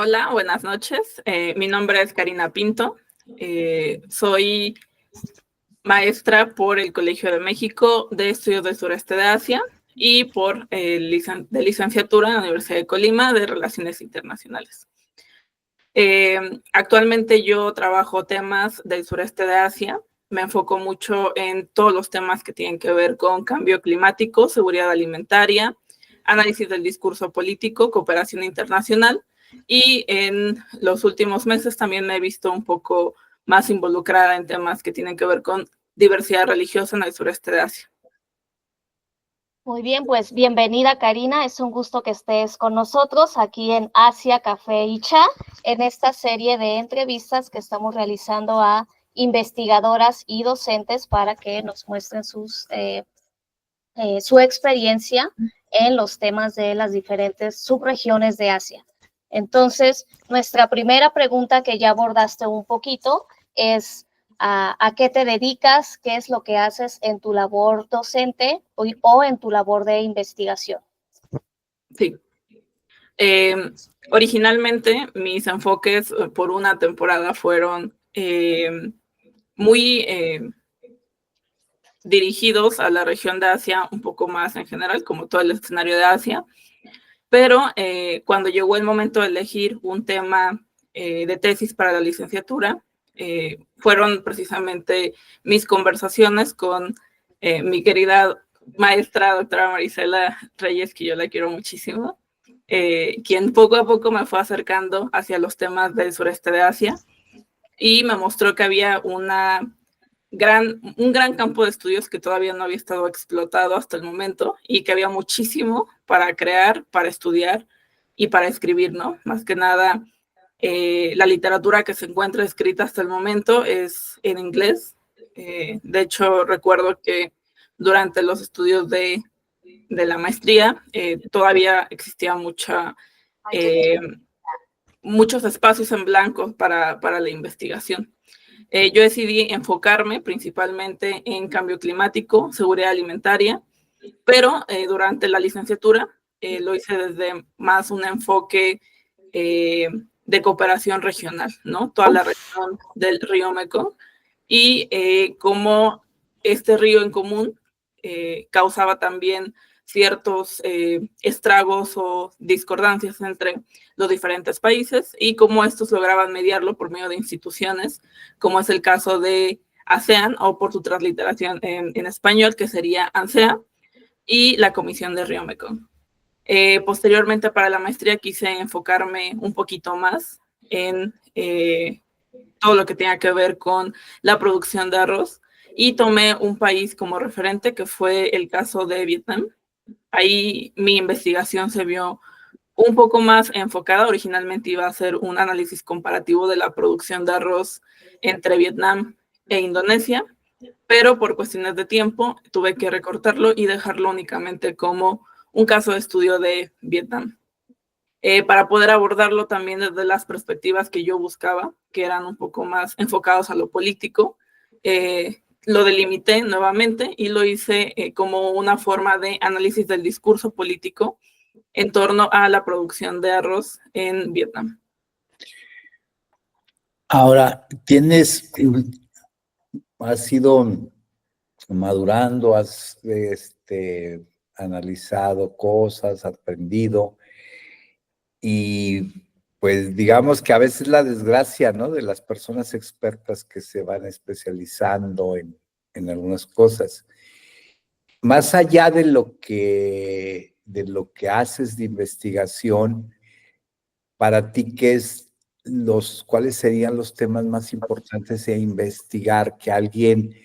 Hola, buenas noches. Mi nombre es Karina Pinto. Soy maestra por el Colegio de México de Estudios del Sureste de Asia y por de licenciatura en la Universidad de Colima de Relaciones Internacionales. Actualmente yo trabajo temas del sureste de Asia. Me enfoco mucho en todos los temas que tienen que ver con cambio climático, seguridad alimentaria, análisis del discurso político, cooperación internacional, y en los últimos meses también me he visto un poco más involucrada en temas que tienen que ver con diversidad religiosa en el sureste de Asia. Muy bien, pues bienvenida Karina, es un gusto que estés con nosotros aquí en Asia Café y Cha, en esta serie de entrevistas que estamos realizando a investigadoras y docentes para que nos muestren su experiencia en los temas de las diferentes subregiones de Asia. Entonces, nuestra primera pregunta que ya abordaste un poquito es ¿a qué te dedicas? ¿Qué es lo que haces en tu labor docente o en tu labor de investigación? Sí. Originalmente mis enfoques por una temporada fueron muy dirigidos a la región de Asia, un poco más en general, como todo el escenario de Asia, pero cuando llegó el momento de elegir un tema de tesis para la licenciatura, fueron precisamente mis conversaciones con mi querida maestra, doctora Marisela Reyes, que yo la quiero muchísimo, quien poco a poco me fue acercando hacia los temas del sureste de Asia y me mostró que había un gran campo de estudios que todavía no había estado explotado hasta el momento y que había muchísimo para crear, para estudiar y para escribir, ¿no? Más que nada, la literatura que se encuentra escrita hasta el momento es en inglés. De hecho, recuerdo que durante los estudios de la maestría todavía existía muchos espacios en blanco para la investigación. Yo decidí enfocarme principalmente en cambio climático, seguridad alimentaria, pero durante la licenciatura lo hice desde más un enfoque de cooperación regional, ¿no? Toda la región del río Mekong y cómo este río en común causaba también ciertos estragos o discordancias entre los diferentes países y cómo estos lograban mediarlo por medio de instituciones, como es el caso de ASEAN, o por su transliteración en español, que sería ANSEA, y la Comisión de Río Mekong. Posteriormente, para la maestría, quise enfocarme un poquito más en todo lo que tenga que ver con la producción de arroz y tomé un país como referente, que fue el caso de Vietnam. Ahí mi investigación se vio un poco más enfocada. Originalmente iba a ser un análisis comparativo de la producción de arroz entre Vietnam e Indonesia, pero por cuestiones de tiempo tuve que recortarlo y dejarlo únicamente como un caso de estudio de Vietnam. Para poder abordarlo también desde las perspectivas que yo buscaba, que eran un poco más enfocados a lo político, lo delimité nuevamente y lo hice como una forma de análisis del discurso político en torno a la producción de arroz en Vietnam. Ahora, has ido madurando, has analizado cosas, aprendido, y pues digamos que a veces la desgracia, ¿no?, de las personas expertas que se van especializando en algunas cosas. Más allá de lo que haces de investigación, para ti, ¿cuáles serían los temas más importantes de investigar que alguien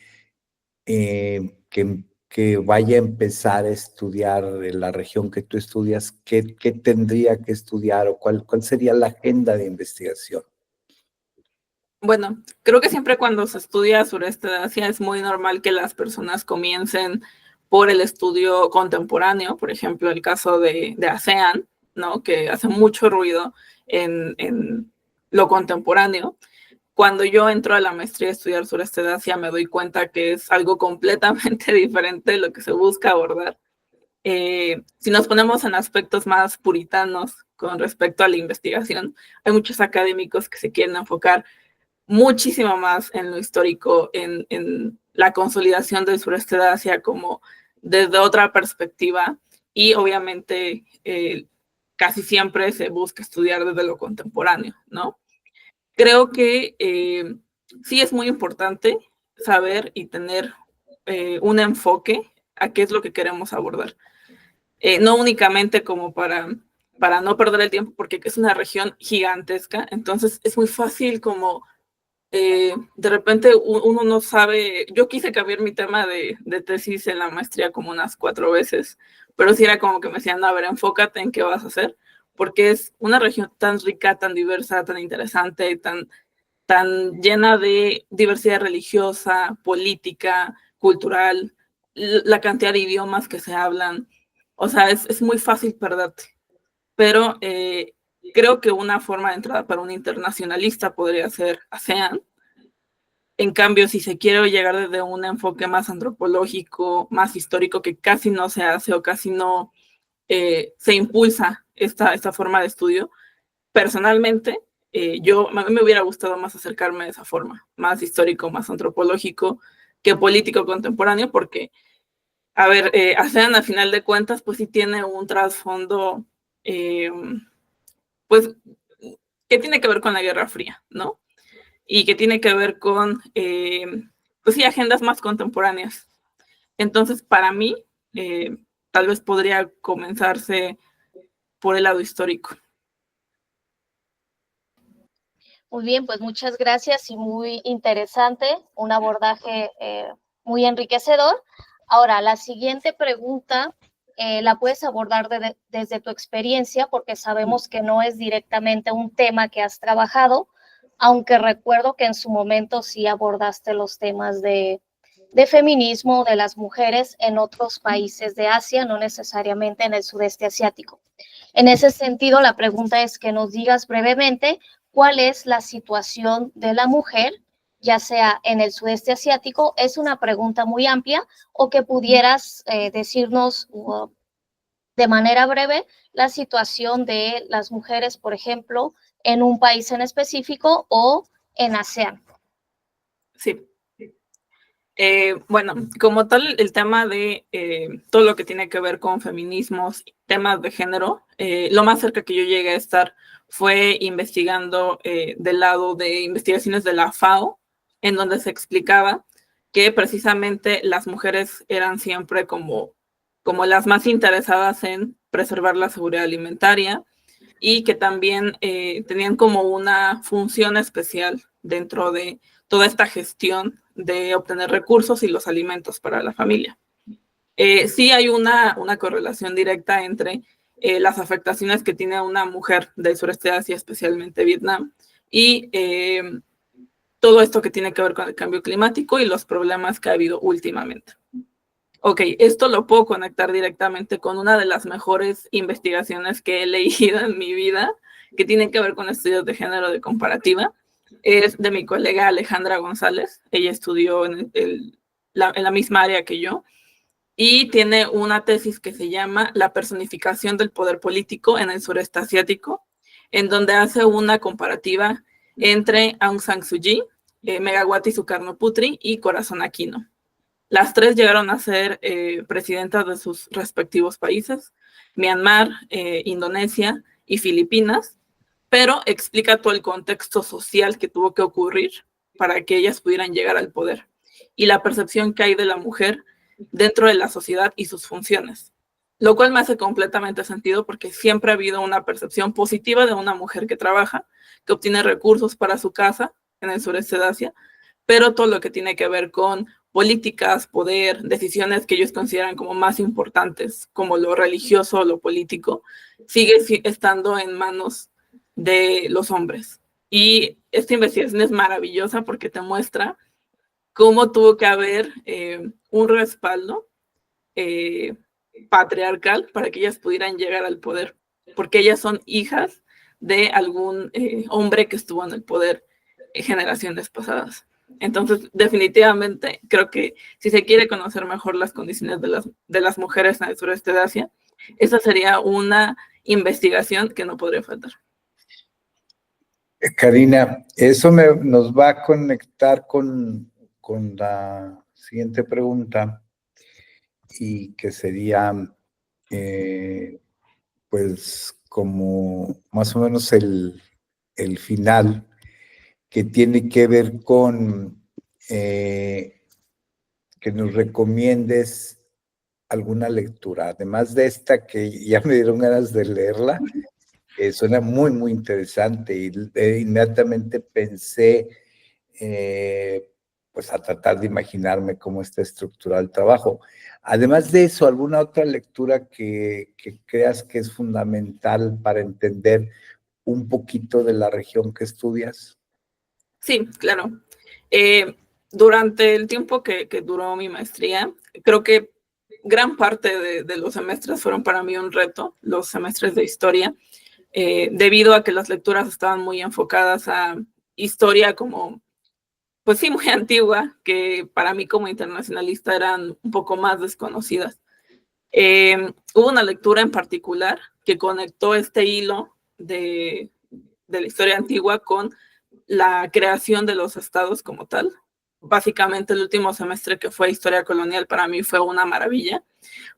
que vaya a empezar a estudiar en la región que tú estudias, qué tendría que estudiar o cuál sería la agenda de investigación? Bueno, creo que siempre cuando se estudia sureste de Asia es muy normal que las personas comiencen por el estudio contemporáneo, por ejemplo, el caso de ASEAN, ¿no?, que hace mucho ruido en lo contemporáneo. Cuando yo entro a la maestría a estudiar sureste de Asia, me doy cuenta que es algo completamente diferente de lo que se busca abordar. Si nos ponemos en aspectos más puritanos con respecto a la investigación, hay muchos académicos que se quieren enfocar muchísimo más en lo histórico, en la consolidación del sureste de Asia como desde otra perspectiva, y obviamente casi siempre se busca estudiar desde lo contemporáneo, ¿no? Creo que sí es muy importante saber y tener un enfoque a qué es lo que queremos abordar. No únicamente como para no perder el tiempo, porque es una región gigantesca, entonces es muy fácil como de repente uno no sabe. Yo quise cambiar mi tema de tesis en la maestría como unas 4 veces, pero sí era como que me decían, no, a ver, enfócate en qué vas a hacer, porque es una región tan rica, tan diversa, tan interesante, tan llena de diversidad religiosa, política, cultural, la cantidad de idiomas que se hablan. O sea, es muy fácil perderte. Pero creo que una forma de entrada para un internacionalista podría ser ASEAN. En cambio, si se quiere llegar desde un enfoque más antropológico, más histórico, que casi no se hace o casi no se impulsa esta forma de estudio, personalmente, a mí me hubiera gustado más acercarme de esa forma, más histórico, más antropológico que político contemporáneo, porque, a ver, ASEAN a final de cuentas, pues sí tiene un trasfondo, pues, que tiene que ver con la Guerra Fría, ¿no? Y que tiene que ver con, pues sí, agendas más contemporáneas. Entonces, para mí, tal vez podría comenzarse por el lado histórico. Muy bien, pues muchas gracias y muy interesante, un abordaje muy enriquecedor. Ahora, la siguiente pregunta la puedes abordar desde tu experiencia, porque sabemos que no es directamente un tema que has trabajado, aunque recuerdo que en su momento sí abordaste los temas de feminismo de las mujeres en otros países de Asia, no necesariamente en el sudeste asiático. En ese sentido, la pregunta es que nos digas brevemente cuál es la situación de la mujer, ya sea en el sudeste asiático. Es una pregunta muy amplia, o que pudieras decirnos de manera breve la situación de las mujeres, por ejemplo, en un país en específico o en ASEAN. Sí. Bueno, como tal, el tema de todo lo que tiene que ver con feminismos, temas de género, lo más cerca que yo llegué a estar fue investigando del lado de investigaciones de la FAO, en donde se explicaba que precisamente las mujeres eran siempre como las más interesadas en preservar la seguridad alimentaria, y que también tenían como una función especial dentro de toda esta gestión de obtener recursos y los alimentos para la familia. Sí hay una correlación directa entre las afectaciones que tiene una mujer del sureste de Asia, especialmente Vietnam, y todo esto que tiene que ver con el cambio climático y los problemas que ha habido últimamente. Ok, esto lo puedo conectar directamente con una de las mejores investigaciones que he leído en mi vida, que tiene que ver con estudios de género de comparativa. Es de mi colega Alejandra González. Ella estudió en la misma área que yo, y tiene una tesis que se llama La personificación del poder político en el sureste asiático, en donde hace una comparativa entre Aung San Suu Kyi, Megawati Sukarnoputri y Corazon Aquino. Las tres llegaron a ser presidentas de sus respectivos países, Myanmar, Indonesia y Filipinas, pero explica todo el contexto social que tuvo que ocurrir para que ellas pudieran llegar al poder, y la percepción que hay de la mujer dentro de la sociedad y sus funciones, lo cual me hace completamente sentido, porque siempre ha habido una percepción positiva de una mujer que trabaja, que obtiene recursos para su casa en el sureste de Asia, pero todo lo que tiene que ver con políticas, poder, decisiones que ellos consideran como más importantes, como lo religioso o lo político, sigue estando en manos de los hombres. Y esta investigación es maravillosa porque te muestra cómo tuvo que haber un respaldo patriarcal para que ellas pudieran llegar al poder, porque ellas son hijas de algún hombre que estuvo en el poder generaciones pasadas. Entonces, definitivamente, creo que si se quiere conocer mejor las condiciones de las mujeres en el sureste de Asia, esa sería una investigación que no podría faltar. Karina, eso nos va a conectar con la siguiente pregunta, y que sería, pues, como más o menos el final, que tiene que ver con que nos recomiendes alguna lectura, además de esta que ya me dieron ganas de leerla. Suena muy, muy interesante, y inmediatamente pensé, pues, a tratar de imaginarme cómo está estructurado el trabajo. Además de eso, ¿alguna otra lectura que creas que es fundamental para entender un poquito de la región que estudias? Sí, claro. Durante el tiempo que duró mi maestría, creo que gran parte de los semestres fueron para mí un reto, los semestres de historia, debido a que las lecturas estaban muy enfocadas a historia como, pues sí, muy antigua, que para mí como internacionalista eran un poco más desconocidas. Hubo una lectura en particular que conectó este hilo de la historia antigua con la creación de los estados como tal. Básicamente el último semestre, que fue historia colonial, para mí fue una maravilla,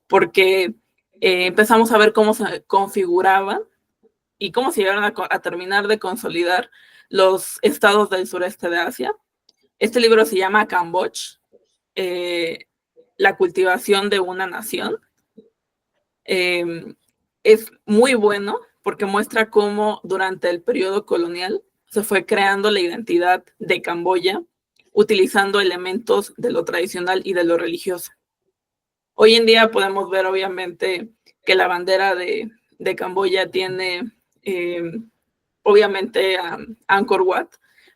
porque empezamos a ver cómo se configuraban y cómo se llegaron a terminar de consolidar los estados del sureste de Asia. Este libro se llama Camboya, la cultivación de una nación. Es muy bueno porque muestra cómo durante el periodo colonial se fue creando la identidad de Camboya utilizando elementos de lo tradicional y de lo religioso. Hoy en día podemos ver, obviamente, que la bandera de Camboya tiene, obviamente, Angkor Wat,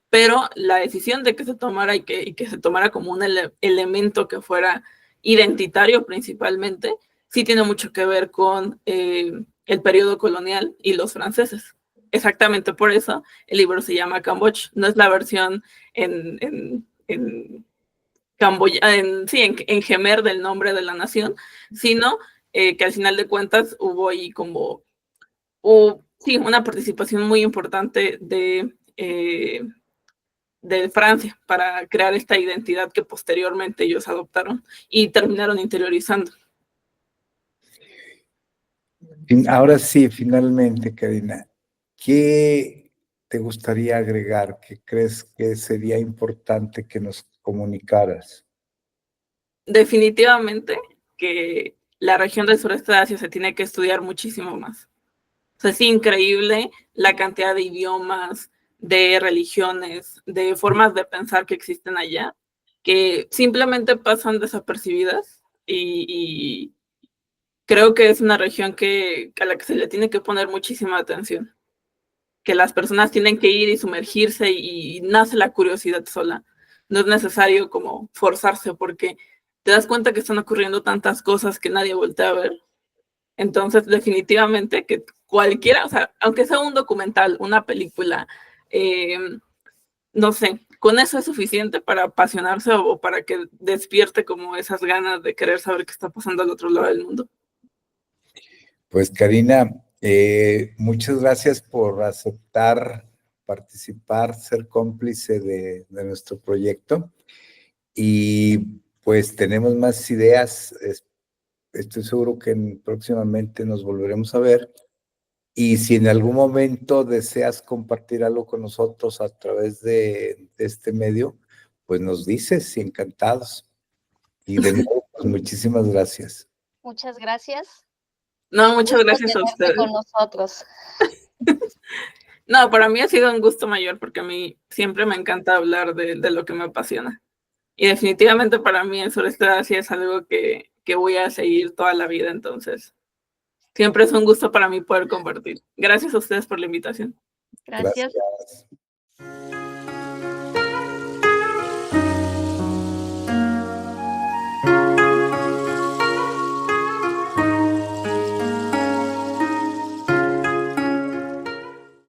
pero la decisión de que se tomara y que se tomara como un elemento que fuera identitario principalmente, sí tiene mucho que ver con el periodo colonial y los franceses. Exactamente por eso el libro se llama Camboya. No es la versión en Camboya, en Jemer del nombre de la nación, sino que al final de cuentas hubo ahí como una participación muy importante de Francia para crear esta identidad que posteriormente ellos adoptaron y terminaron interiorizando. Ahora sí, finalmente, Karina, ¿qué te gustaría agregar? ¿Qué crees que sería importante que nos comunicaras? Definitivamente que la región del sureste de Asia se tiene que estudiar muchísimo más. O sea, es increíble la cantidad de idiomas, de religiones, de formas de pensar que existen allá, que simplemente pasan desapercibidas, y creo que es una región a la que se le tiene que poner muchísima atención, que las personas tienen que ir y sumergirse, y nace la curiosidad sola. No es necesario como forzarse, porque te das cuenta que están ocurriendo tantas cosas que nadie voltea a ver. Entonces, definitivamente que cualquiera, o sea, aunque sea un documental, una película, no sé, con eso es suficiente para apasionarse o para que despierte como esas ganas de querer saber qué está pasando al otro lado del mundo. Pues, Karina, muchas gracias por aceptar participar, ser cómplice de nuestro proyecto, y pues tenemos más ideas. Estoy seguro que próximamente nos volveremos a ver, y si en algún momento deseas compartir algo con nosotros a través de este medio, pues nos dices, y encantados. Y de nuevo, pues, muchísimas gracias. Muchas gracias. No, muchas Gusto gracias a tenerte ustedes. con nosotros. No, para mí ha sido un gusto mayor, porque a mí siempre me encanta hablar de lo que me apasiona. Y definitivamente para mí el sureste de Asia es algo que voy a seguir toda la vida. Entonces, siempre es un gusto para mí poder compartir. Gracias a ustedes por la invitación. Gracias. Gracias.